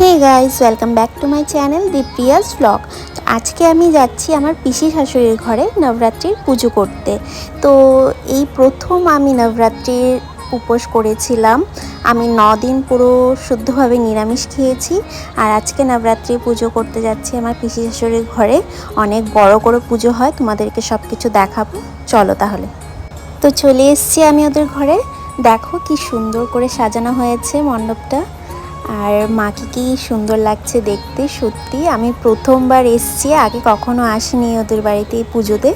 Hey guys welcome back to my channel Dipriya's vlog. तो आज के আমি যাচ্ছি আমার পিসি শাশুড়ির ঘরে নবরাত্রির পুজো করতে। তো এই প্রথম আমি নবরাত্রির উপোস করেছিলাম। আমি 9 দিন পুরো শুদ্ধভাবে নিরামিষ খেয়েছি। আর আজকে নবরাত্রি পুজো করতে যাচ্ছি আমার পিসি শাশুড়ির ঘরে। অনেক বড় করে পুজো হয়, তোমাদেরকে সব কিছু দেখাবো, চলো তাহলে। তো চলে এসেছি আমি ওদের ঘরে। দেখো কি সুন্দর করে সাজানো হয়েছে মণ্ডপটা, আর মাকে কি সুন্দর লাগছে দেখতে। সত্যি আমি প্রথমবার এসেছি, আগে কখনো আসিনি ওদের বাড়িতে এই পুজোতে।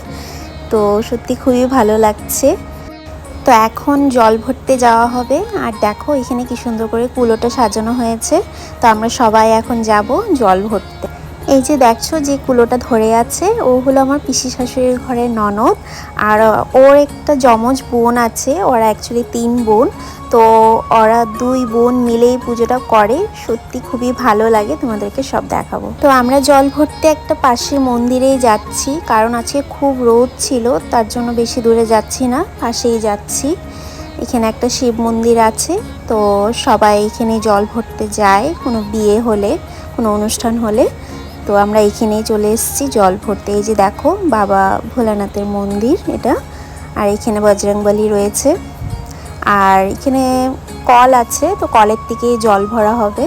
তো সত্যি খুবই ভালো লাগছে। তো এখন জল ভরতে যাওয়া হবে। আর দেখো এখানে কি সুন্দর করে কুলোটা সাজানো হয়েছে। তো আমরা সবাই এখন যাব জল ভরতে। এই যে দেখছো যে কুলোটা ধরে আছে, ও হলো আমার পিসি শাশুড়ির ঘরের ননদ। আর ওর একটা যমজ বোন আছে, ওরা অ্যাকচুয়ালি 3 বোন। তো ওরা 2 বোন মিলেই পুজোটা করে। সত্যি খুবই ভালো লাগে, তোমাদেরকে সব দেখাবো। তো আমরা জল ভরতে একটা পাশের মন্দিরেই যাচ্ছি, কারণ আজকে খুব রোদ ছিল, তার জন্য বেশি দূরে যাচ্ছি না, পাশেই যাচ্ছি। এখানে একটা শিব মন্দির আছে। তো সবাই এখানে জল ভরতে যায় কোনো বিয়ে হলে, কোনো অনুষ্ঠান হলে। তো আমরা এখানেই চলে এসেছি জল ভরতে। এই যে দেখো বাবা ভোলানাথের মন্দির এটা। আর এখানে বজরংবলী রয়েছে। আর এখানে কল আছে, তো কলের থেকে জল ভরা হবে।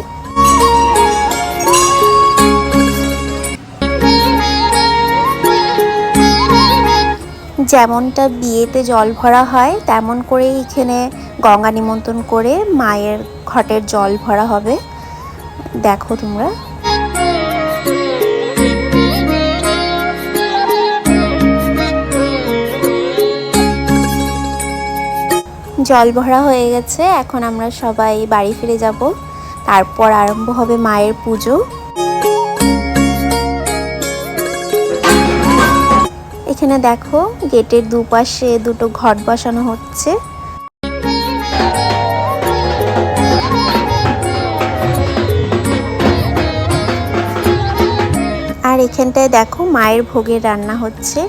যেমনটা বিয়েতে জল ভরা হয় তেমন করে এখানে গঙ্গা নিমন্ত্রণ করে মায়ের ঘটের জল ভরা হবে। দেখো তোমরা। জল ভরা হয়ে গেছে, এখন আমরা সবাই বাড়ি ফিরে যাব। তারপর আরম্ভ হবে মায়ের পুজো। এখানে দেখো গেটের দুপাশে দুটো ঘট বসানো হচ্ছে। আর এখানটায় দেখো মায়ের ভোগের রান্না হচ্ছে।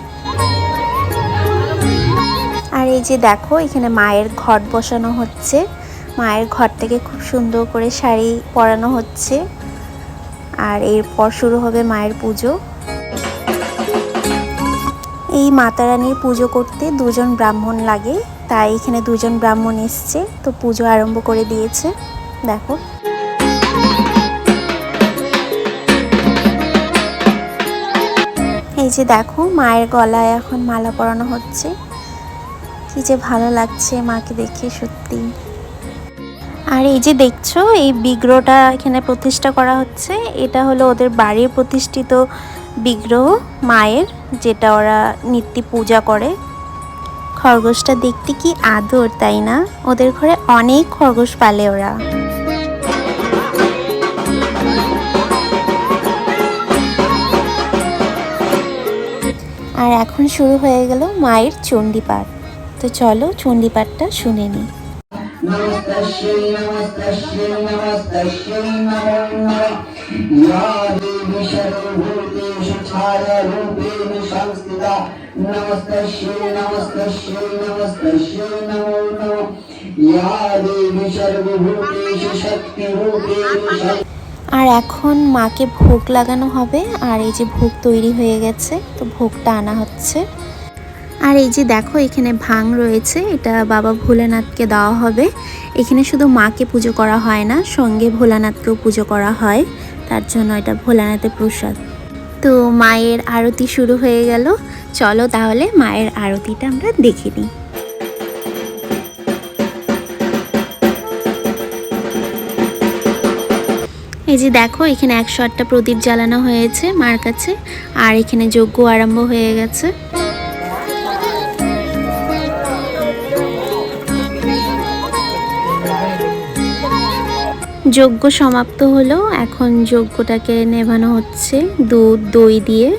আর এই যে দেখো এখানে মায়ের ঘট বসানো হচ্ছে। মায়ের ঘরটাকে খুব সুন্দর করে শাড়ি পরানো হচ্ছে। আর এরপর শুরু হবে মায়ের পুজো। এই মাতা রানীর পুজো করতে 2 জন ব্রাহ্মণ লাগে, তাই এখানে 2 জন ব্রাহ্মণ এসছে। তো পুজো আরম্ভ করে দিয়েছে। দেখো এই যে দেখো মায়ের গলায় এখন মালা পরানো হচ্ছে। কি যে ভালো লাগছে মাকে দেখে সত্যি। আর এই যে দেখছো এই বিগ্রহটা এখানে প্রতিষ্ঠা করা হচ্ছে, এটা হলো ওদের বাড়ির প্রতিষ্ঠিত বিগ্রহ মায়ের, যেটা ওরা নিত্য পূজা করে। খরগোশটা দেখতে কি আদর, তাই না? ওদের ঘরে অনেক খরগোশ পালে ওরা। আর এখন শুরু হয়ে গেল মায়ের চণ্ডী পাঠ। তো চলো চণ্ডী পাঠটা শুনে নিই। নমস্তস্যৈ নমস্তস্যৈ নমস্তস্যৈ নমো নমঃ ইয়া দেবী সর্বভূতেষু ছায়ারূপেণ সংস্থিতা নমস্তস্যৈ নমস্তস্যৈ নমস্তস্যৈ নমো নমঃ ইয়া দেবী সর্বভূতেষু শক্তিরূপেণ। আর এখন মাকে ভোগ লাগানো হবে। আর এই যে ভোগ তৈরি হয়ে গেছে, তো ভোগটা আনা হচ্ছে। আর এই যে দেখো এখানে ভাং রয়েছে, এটা বাবা ভোলানাথকে দেওয়া হবে। এখানে শুধু মাকে পুজো করা হয় না, সঙ্গে ভোলানাথকেও পুজো করা হয়, তার জন্য এটা ভোলানাথের প্রসাদ। তো মায়ের আরতি শুরু হয়ে গেল। চলো তাহলে মায়ের আরতিটা আমরা দেখে নিই। এই যে দেখো এখানে 108টা প্রদীপ জ্বালানো হয়েছে মার কাছে। আর এখানে যজ্ঞ আরম্ভ হয়ে গেছে। যজ্ঞ সমাপ্ত হলো, এখন যজ্ঞটাকে নেভানো হচ্ছে দুধ দই দিয়ে।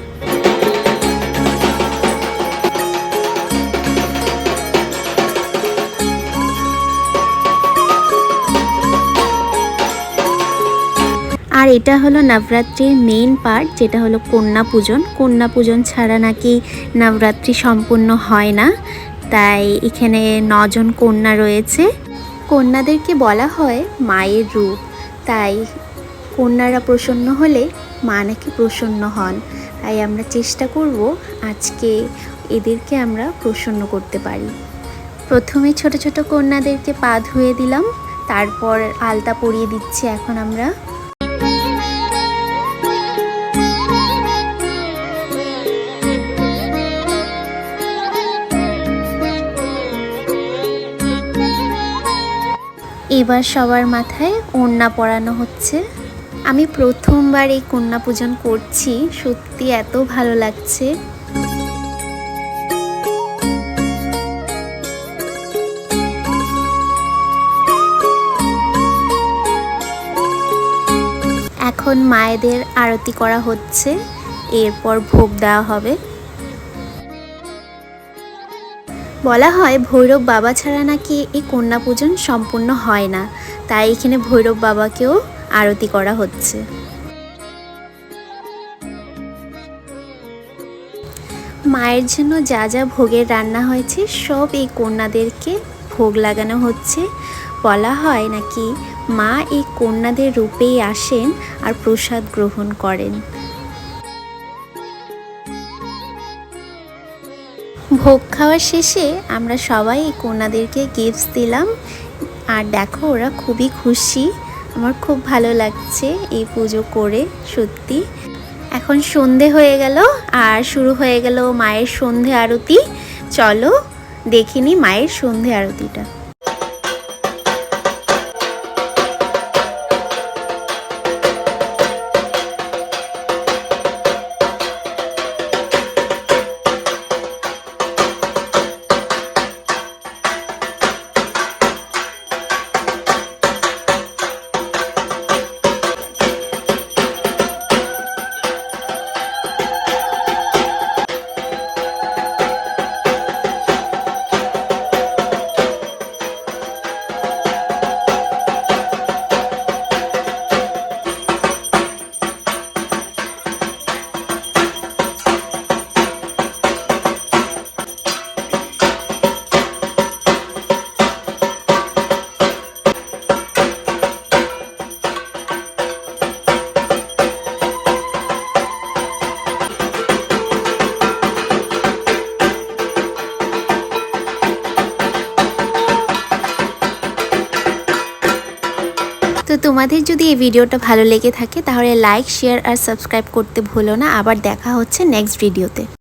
আর এটা হলো নবরাত্রির মেইন পার্ট, যেটা হলো কন্যা পূজন। কন্যা পূজন ছাড়া নাকি নবরাত্রি সম্পূর্ণ হয় না, তাই এখানে 9 জন কন্যা রয়েছে। কন্যাদেরকে বলা হয় মায়ের রূপ, তাই কন্যারা প্রসন্ন হলে মা নাকি প্রসন্ন হন, তাই আমরা চেষ্টা করব আজকে এদেরকে আমরা প্রসন্ন করতে পারি। প্রথমে ছোট ছোট কন্যাদেরকে পা ধুয়ে দিলাম, তারপর আলতা পরিয়ে দিচ্ছি এখন আমরা। এবার সবার মাথায় ওড়না পরানো হচ্ছে। আমি প্রথমবার এই কন্যা পূজন করছি, সত্যি এত ভালো লাগছে। এখন মায়েদের আরতি করা হচ্ছে, এরপর ভোগ দেওয়া হবে। বলা হয় ভৈরব বাবা ছাড়া নাকি এই কন্যা পূজন সম্পূর্ণ হয় না, তাই এখানে ভৈরব বাবাকেও আরতি করা হচ্ছে। মায়ের জন্য যা যা ভোগের রান্না হয়েছে সব এই কন্যাদেরকে ভোগ লাগানো হচ্ছে। বলা হয় নাকি মা এই কন্যাদের রূপেই আসেন আর প্রসাদ গ্রহণ করেন। ভোগ খাওয়ার শেষে আমরা সবাই এই কন্যাদেরকে গিফটস দিলাম, আর দেখো ওরা খুবই খুশি। আমার খুব ভালো লাগছে এই পুজো করে, সত্যি। এখন সন্ধে হয়ে গেল আর শুরু হয়ে গেল মায়ের সন্ধে আরতি। চলো দেখিনি মায়ের সন্ধে আরতিটা। তো তোমাদের যদি এই ভিডিওটা ভালো লেগে থাকে তাহলে লাইক, শেয়ার আর সাবস্ক্রাইব করতে ভুলো না। আবার দেখা হচ্ছে নেক্সট ভিডিওতে।